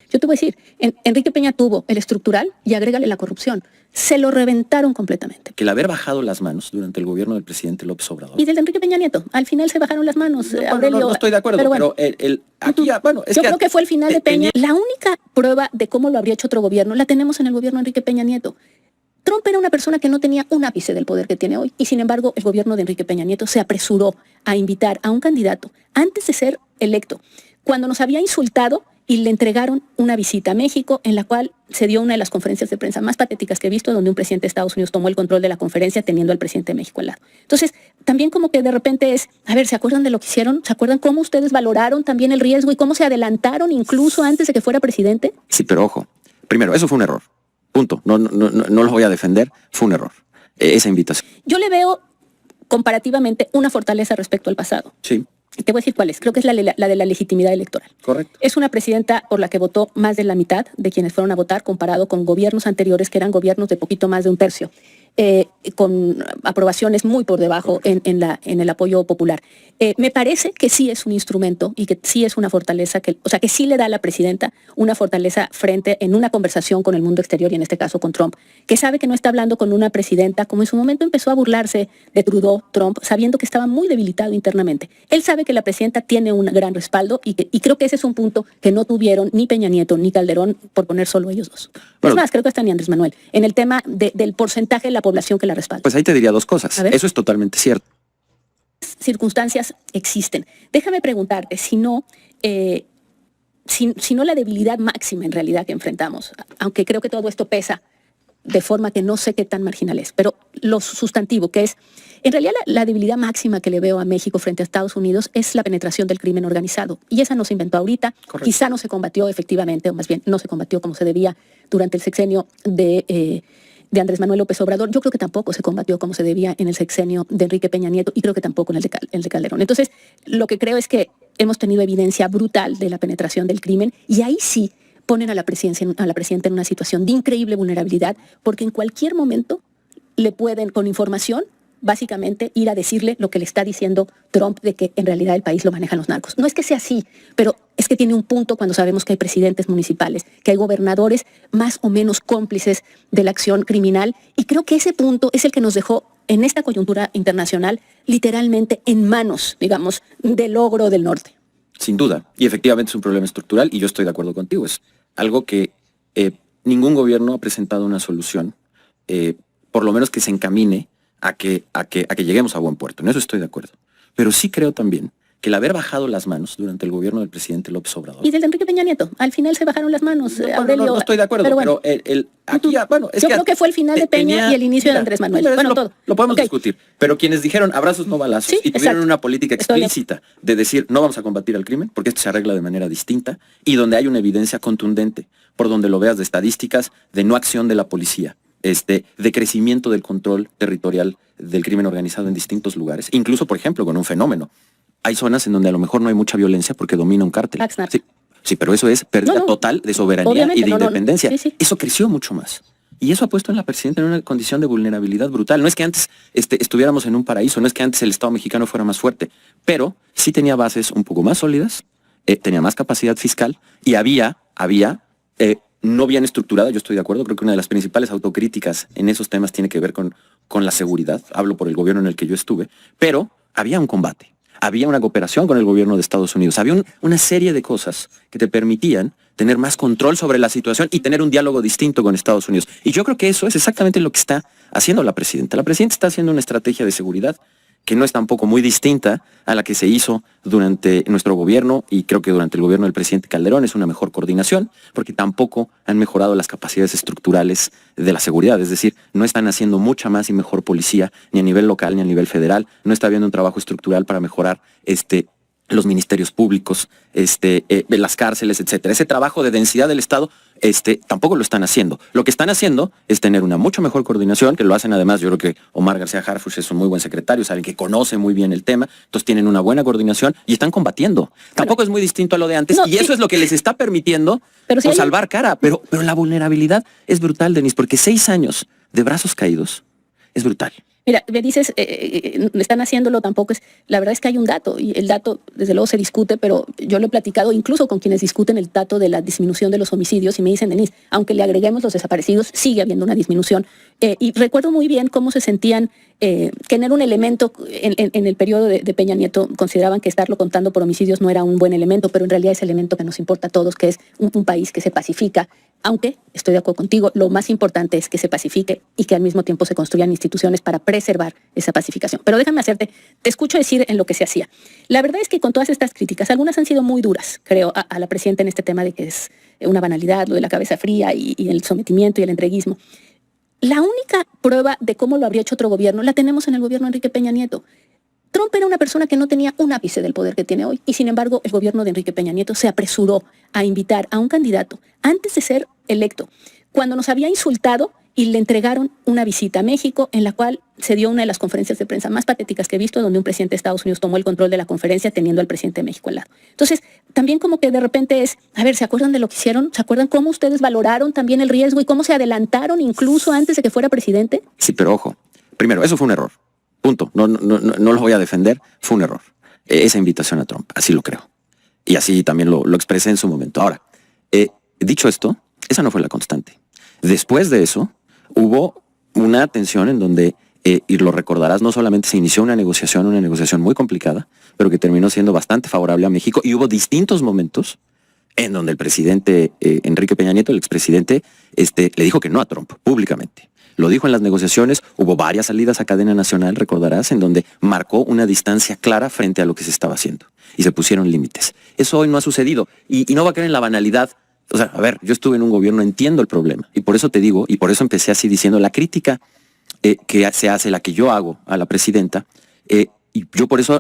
Yo te voy a decir, Enrique Peña tuvo el estructural y agrégale la corrupción. Se lo reventaron completamente. Que el haber bajado las manos durante el gobierno del presidente López Obrador. Y del de Enrique Peña Nieto, al final se bajaron las manos, Aurelio. No estoy de acuerdo, pero aquí ya, bueno, es yo que creo que fue el final de Peña. La única prueba de cómo lo habría hecho otro gobierno la tenemos en el gobierno de Enrique Peña Nieto. Trump era una persona que no tenía un ápice del poder que tiene hoy y sin embargo el gobierno de Enrique Peña Nieto se apresuró a invitar a un candidato antes de ser electo, cuando nos había insultado y le entregaron una visita a México en la cual se dio una de las conferencias de prensa más patéticas que he visto, donde un presidente de Estados Unidos tomó el control de la conferencia teniendo al presidente de México al lado. Entonces, también como que de repente es, a ver, ¿se acuerdan de lo que hicieron? ¿Se acuerdan cómo ustedes valoraron también el riesgo y cómo se adelantaron incluso antes de que fuera presidente? Sí, pero ojo, primero, eso fue un error. Punto. No lo voy a defender, fue un error. Esa invitación. Yo le veo comparativamente una fortaleza respecto al pasado. Sí. Te voy a decir cuál es. Creo que es la de la legitimidad electoral. Correcto. Es una presidenta por la que votó más de la mitad de quienes fueron a votar, comparado con gobiernos anteriores que eran gobiernos de poquito más de un tercio, con aprobaciones muy por debajo en el apoyo popular. Me parece que sí es un instrumento y que sí es una fortaleza, que sí le da a la presidenta una fortaleza frente en una conversación con el mundo exterior y en este caso con Trump, que sabe que no está hablando con una presidenta como en su momento empezó a burlarse de Trudeau, Trump, sabiendo que estaba muy debilitado internamente. Él sabe que la presidenta tiene un gran respaldo y creo que ese es un punto que no tuvieron ni Peña Nieto ni Calderón, por poner solo ellos dos. Bueno, es más, creo que hasta ni Andrés Manuel, en el tema del porcentaje de la población que la respalda. Pues ahí te diría dos cosas. Eso es totalmente cierto. Circunstancias existen. Déjame preguntarte, si no la debilidad máxima en realidad que enfrentamos, aunque creo que todo esto pesa de forma que no sé qué tan marginal es, pero lo sustantivo que es, en realidad la debilidad máxima que le veo a México frente a Estados Unidos es la penetración del crimen organizado. Y esa no se inventó ahorita, correcto. Quizá no se combatió efectivamente, o más bien no se combatió como se debía durante el sexenio de Andrés Manuel López Obrador. Yo creo que tampoco se combatió como se debía en el sexenio de Enrique Peña Nieto y creo que tampoco en el de Calderón. Entonces, lo que creo es que hemos tenido evidencia brutal de la penetración del crimen y ahí sí ponen a la presidenta en una situación de increíble vulnerabilidad porque en cualquier momento le pueden, con información, básicamente ir a decirle lo que le está diciendo Trump de que en realidad el país lo manejan los narcos. No es que sea así, pero es que tiene un punto cuando sabemos que hay presidentes municipales, que hay gobernadores más o menos cómplices de la acción criminal y creo que ese punto es el que nos dejó en esta coyuntura internacional literalmente en manos, digamos, del ogro del norte. Sin duda, y efectivamente es un problema estructural y yo estoy de acuerdo contigo, es algo que ningún gobierno ha presentado una solución, por lo menos que se encamine a que lleguemos a buen puerto. En eso estoy de acuerdo. Pero sí creo también que el haber bajado las manos durante el gobierno del presidente López Obrador. Y del de Enrique Peña Nieto. Al final se bajaron las manos, Aurelio. No estoy de acuerdo, pero aquí ya, bueno, es yo creo que fue el final de Peña y el inicio de Andrés Manuel. Bueno, todo. Lo podemos discutir. Pero quienes dijeron abrazos no balazos y tuvieron una política explícita de decir no vamos a combatir al crimen porque esto se arregla de manera distinta y donde hay una evidencia contundente, por donde lo veas, de estadísticas, de no acción de la policía, de crecimiento del control territorial del crimen organizado en distintos lugares, incluso, por ejemplo, con un fenómeno. Hay zonas en donde a lo mejor no hay mucha violencia porque domina un cártel. Sí, pero eso es pérdida total de soberanía y de independencia. Sí. Eso creció mucho más. Y eso ha puesto a la presidenta en una condición de vulnerabilidad brutal. No es que antes estuviéramos en un paraíso, no es que antes el Estado mexicano fuera más fuerte, pero sí tenía bases un poco más sólidas, tenía más capacidad fiscal y había no bien estructurada, yo estoy de acuerdo, creo que una de las principales autocríticas en esos temas tiene que ver con la seguridad, hablo por el gobierno en el que yo estuve, pero había un combate, había una cooperación con el gobierno de Estados Unidos, había una serie de cosas que te permitían tener más control sobre la situación y tener un diálogo distinto con Estados Unidos. Y yo creo que eso es exactamente lo que está haciendo la presidenta. La presidenta está haciendo una estrategia de seguridad que no es tampoco muy distinta a la que se hizo durante nuestro gobierno y creo que durante el gobierno del presidente Calderón. Es una mejor coordinación porque tampoco han mejorado las capacidades estructurales de la seguridad, es decir, no están haciendo mucha más y mejor policía ni a nivel local ni a nivel federal, no está habiendo un trabajo estructural para mejorar los ministerios públicos, las cárceles, etcétera. Ese trabajo de densidad del Estado, tampoco lo están haciendo. Lo que están haciendo es tener una mucho mejor coordinación, que lo hacen además, yo creo que Omar García Harfuch es un muy buen secretario, saben que conoce muy bien el tema, entonces tienen una buena coordinación y están combatiendo. Tampoco es muy distinto a lo de antes y eso es lo que les está permitiendo salvar cara, pero la vulnerabilidad es brutal, Denise, porque 6 años de brazos caídos es brutal. Mira, me dices, están haciéndolo, tampoco es... La verdad es que hay un dato, y el dato, desde luego, se discute, pero yo lo he platicado incluso con quienes discuten el dato de la disminución de los homicidios, y me dicen, Denise, aunque le agreguemos los desaparecidos, sigue habiendo una disminución. Y recuerdo muy bien cómo se sentían, que no era un elemento, en el periodo de Peña Nieto, consideraban que estarlo contando por homicidios no era un buen elemento, pero en realidad es el elemento que nos importa a todos, que es un país que se pacifica. Aunque, estoy de acuerdo contigo, lo más importante es que se pacifique y que al mismo tiempo se construyan instituciones para preservar esa pacificación. Pero déjame te escucho decir en lo que se hacía. La verdad es que con todas estas críticas, algunas han sido muy duras, creo, a la presidenta en este tema de que es una banalidad, lo de la cabeza fría y el sometimiento y el entreguismo. La única prueba de cómo lo habría hecho otro gobierno la tenemos en el gobierno de Enrique Peña Nieto. Trump era una persona que no tenía un ápice del poder que tiene hoy, y sin embargo el gobierno de Enrique Peña Nieto se apresuró a invitar a un candidato antes de ser electo, cuando nos había insultado, y le entregaron una visita a México en la cual se dio una de las conferencias de prensa más patéticas que he visto, donde un presidente de Estados Unidos tomó el control de la conferencia teniendo al presidente de México al lado. Entonces, también como que de repente es, a ver, ¿se acuerdan de lo que hicieron? ¿Se acuerdan cómo ustedes valoraron también el riesgo y cómo se adelantaron incluso antes de que fuera presidente? Sí, pero ojo, primero, eso fue un error. Punto. No lo voy a defender. Fue un error. Esa invitación a Trump. Así lo creo. Y así también lo expresé en su momento. Ahora, dicho esto, esa no fue la constante. Después de eso, hubo una tensión en donde, y lo recordarás, no solamente se inició una negociación muy complicada, pero que terminó siendo bastante favorable a México, y hubo distintos momentos en donde el presidente Enrique Peña Nieto, el expresidente, le dijo que no a Trump, públicamente. Lo dijo en las negociaciones, hubo varias salidas a cadena nacional, recordarás, en donde marcó una distancia clara frente a lo que se estaba haciendo. Y se pusieron límites. Eso hoy no ha sucedido. Y no va a caer en la banalidad. O sea, a ver, yo estuve en un gobierno, entiendo el problema. Y por eso te digo, y por eso empecé así diciendo, la crítica que se hace, la que yo hago a la presidenta, y yo por eso,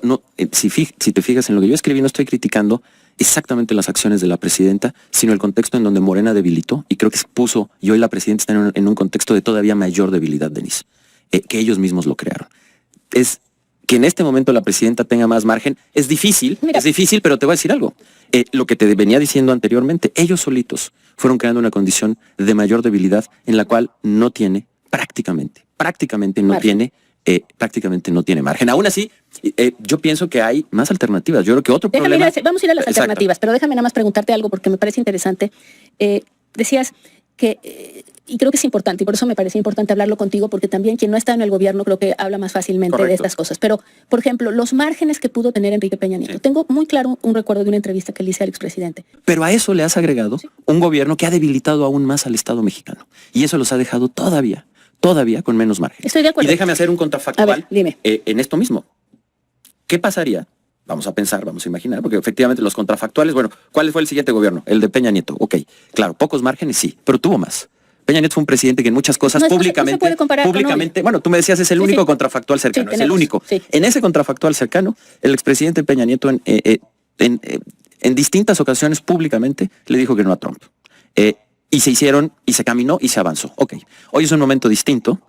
si te fijas en lo que yo escribí, no estoy criticando exactamente las acciones de la presidenta, sino el contexto en donde Morena debilitó, y creo que se puso, y hoy la presidenta está en un contexto de todavía mayor debilidad, Denise, que ellos mismos lo crearon. Es que en este momento la presidenta tenga más margen, es difícil, pero te voy a decir algo. Lo que te venía diciendo anteriormente, ellos solitos fueron creando una condición de mayor debilidad en la cual no tiene, prácticamente no tiene margen. Aún así, yo pienso que hay más alternativas. Yo creo que otro problema... Vamos a ir a las alternativas, pero déjame nada más preguntarte algo porque me parece interesante. Decías que, y creo que es importante, y por eso me parece importante hablarlo contigo, porque también quien no está en el gobierno creo que habla más fácilmente de estas cosas. Pero, por ejemplo, los márgenes que pudo tener Enrique Peña Nieto. Sí. Tengo muy claro un recuerdo de una entrevista que le hice al expresidente. Pero a eso le has agregado un gobierno que ha debilitado aún más al Estado mexicano. Y eso los ha dejado todavía con menos margen. Estoy de acuerdo. Y déjame hacer un contrafactual. A ver, dime. En esto mismo. ¿Qué pasaría? Vamos a pensar, vamos a imaginar, porque efectivamente los contrafactuales, bueno, ¿cuál fue el siguiente gobierno? El de Peña Nieto. Ok, claro, pocos márgenes sí, pero tuvo más. Peña Nieto fue un presidente que en muchas cosas públicamente, bueno, tú me decías es el único contrafactual cercano, es el único. Sí. En ese contrafactual cercano, el expresidente Peña Nieto en distintas ocasiones públicamente le dijo que no a Trump. Y se hicieron, y se caminó y se avanzó. Ok, hoy es un momento distinto,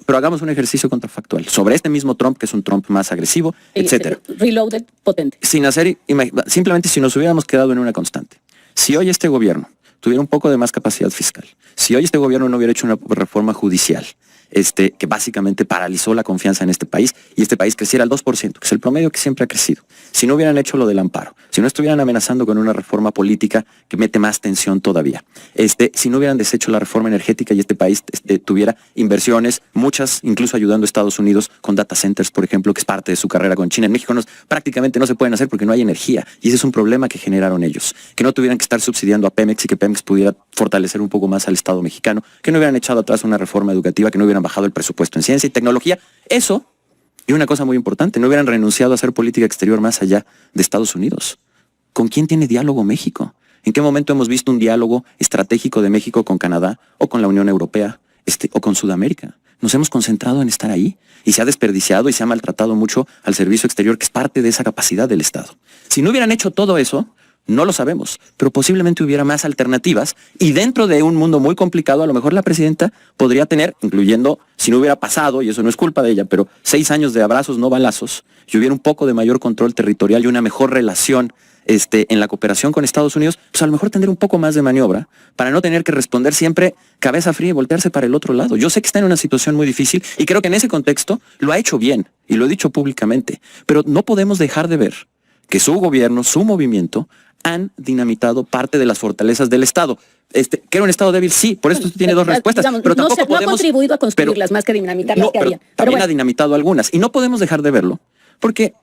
pero hagamos un ejercicio contrafactual sobre este mismo Trump, que es un Trump más agresivo, etcétera. Reloaded, potente. Simplemente si nos hubiéramos quedado en una constante. Si hoy este gobierno tuviera un poco de más capacidad fiscal, si hoy este gobierno no hubiera hecho una reforma judicial, que básicamente paralizó la confianza en este país, y este país creciera al 2%, que es el promedio que siempre ha crecido. Si no hubieran hecho lo del amparo, si no estuvieran amenazando con una reforma política que mete más tensión todavía, si no hubieran deshecho la reforma energética y este país tuviera inversiones, muchas, incluso ayudando a Estados Unidos con data centers, por ejemplo, que es parte de su carrera con China. En México prácticamente no se pueden hacer porque no hay energía, y ese es un problema que generaron ellos. Que no tuvieran que estar subsidiando a Pemex y que Pemex pudiera fortalecer un poco más al Estado mexicano, que no hubieran echado atrás una reforma educativa, que no hubieran bajado el presupuesto en ciencia y tecnología. Eso, y una cosa muy importante, no hubieran renunciado a hacer política exterior más allá de Estados Unidos. ¿Con quién tiene diálogo México? ¿En qué momento hemos visto un diálogo estratégico de México con Canadá o con la Unión Europea o con Sudamérica? Nos hemos concentrado en estar ahí y se ha desperdiciado y se ha maltratado mucho al servicio exterior, que es parte de esa capacidad del Estado. Si no hubieran hecho todo eso, no lo sabemos, pero posiblemente hubiera más alternativas, y dentro de un mundo muy complicado, a lo mejor la presidenta podría tener, incluyendo, si no hubiera pasado, y eso no es culpa de ella, pero 6 años de abrazos, no balazos, y hubiera un poco de mayor control territorial y una mejor relación en la cooperación con Estados Unidos, pues a lo mejor tener un poco más de maniobra para no tener que responder siempre cabeza fría y voltearse para el otro lado. Yo sé que está en una situación muy difícil y creo que en ese contexto lo ha hecho bien y lo he dicho públicamente, pero no podemos dejar de ver que su gobierno, su movimiento, han dinamitado parte de las fortalezas del Estado. Que era un Estado débil, sí, por eso tiene dos respuestas, digamos, pero tampoco no podemos... ha contribuido a construirlas más que dinamitarlas que haría. También bueno, ha dinamitado algunas y no podemos dejar de verlo porque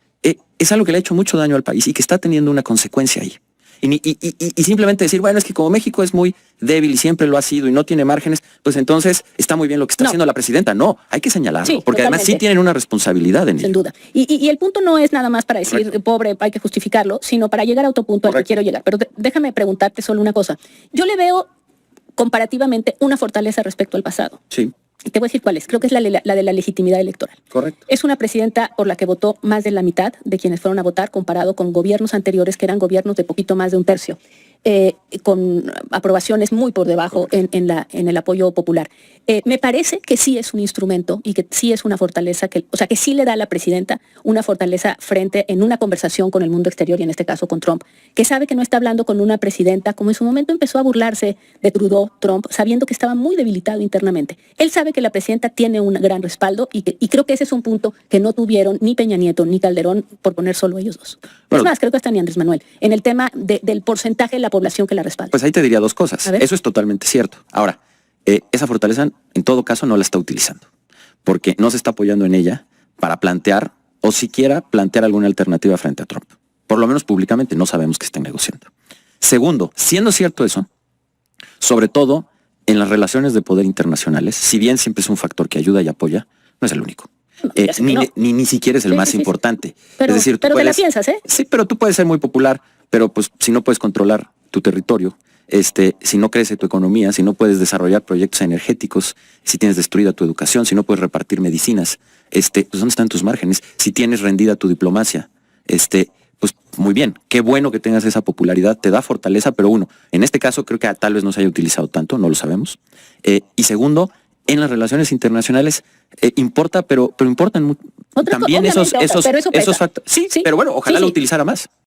es algo que le ha hecho mucho daño al país y que está teniendo una consecuencia ahí. Y simplemente decir, bueno, es que como México es muy débil y siempre lo ha sido y no tiene márgenes, pues entonces está muy bien lo que está haciendo la presidenta. No, hay que señalarlo, sí, porque totalmente. Además sí tienen una responsabilidad en ello. Sin duda. Y el punto no es nada más para decir, correcto, pobre, hay que justificarlo, sino para llegar a otro punto correcto, al que quiero llegar. Pero déjame preguntarte solo una cosa. Yo le veo comparativamente una fortaleza respecto al pasado. Sí. Y te voy a decir cuál es. Creo que es la de la legitimidad electoral. Correcto. Es una presidenta por la que votó más de la mitad de quienes fueron a votar, comparado con gobiernos anteriores que eran gobiernos de poquito más de un tercio, con aprobaciones muy por debajo en el apoyo popular. Me parece que sí es un instrumento y que sí es una fortaleza, que sí le da a la presidenta una fortaleza frente en una conversación con el mundo exterior y en este caso con Trump, que sabe que no está hablando con una presidenta como en su momento empezó a burlarse de Trudeau, Trump, sabiendo que estaba muy debilitado internamente. Él sabe que la presidenta tiene un gran respaldo y creo que ese es un punto que no tuvieron ni Peña Nieto ni Calderón, por poner solo ellos dos. Bueno, es más, creo que hasta ni Andrés Manuel, en el tema del porcentaje de la población que la respalda. Pues ahí te diría dos cosas. Eso es totalmente cierto. Ahora, esa fortaleza en todo caso no la está utilizando, porque no se está apoyando en ella para plantear o siquiera plantear alguna alternativa frente a Trump. Por lo menos públicamente no sabemos que estén negociando. Segundo, siendo cierto eso, sobre todo en las relaciones de poder internacionales, si bien siempre es un factor que ayuda y apoya, no es el único. Ni siquiera es el más importante. Pero, es decir, pero te la piensas, ¿eh? Sí, pero tú puedes ser muy popular, pero pues si no puedes controlar tu territorio, si no crece tu economía, si no puedes desarrollar proyectos energéticos, si tienes destruida tu educación, si no puedes repartir medicinas, pues ¿dónde están tus márgenes? Si tienes rendida tu diplomacia, pues muy bien, qué bueno que tengas esa popularidad, te da fortaleza, pero uno, en este caso creo que tal vez no se haya utilizado tanto, no lo sabemos. Y segundo, en las relaciones internacionales importa, pero importan también esos factores. Sí, pero bueno, ojalá lo utilizara más.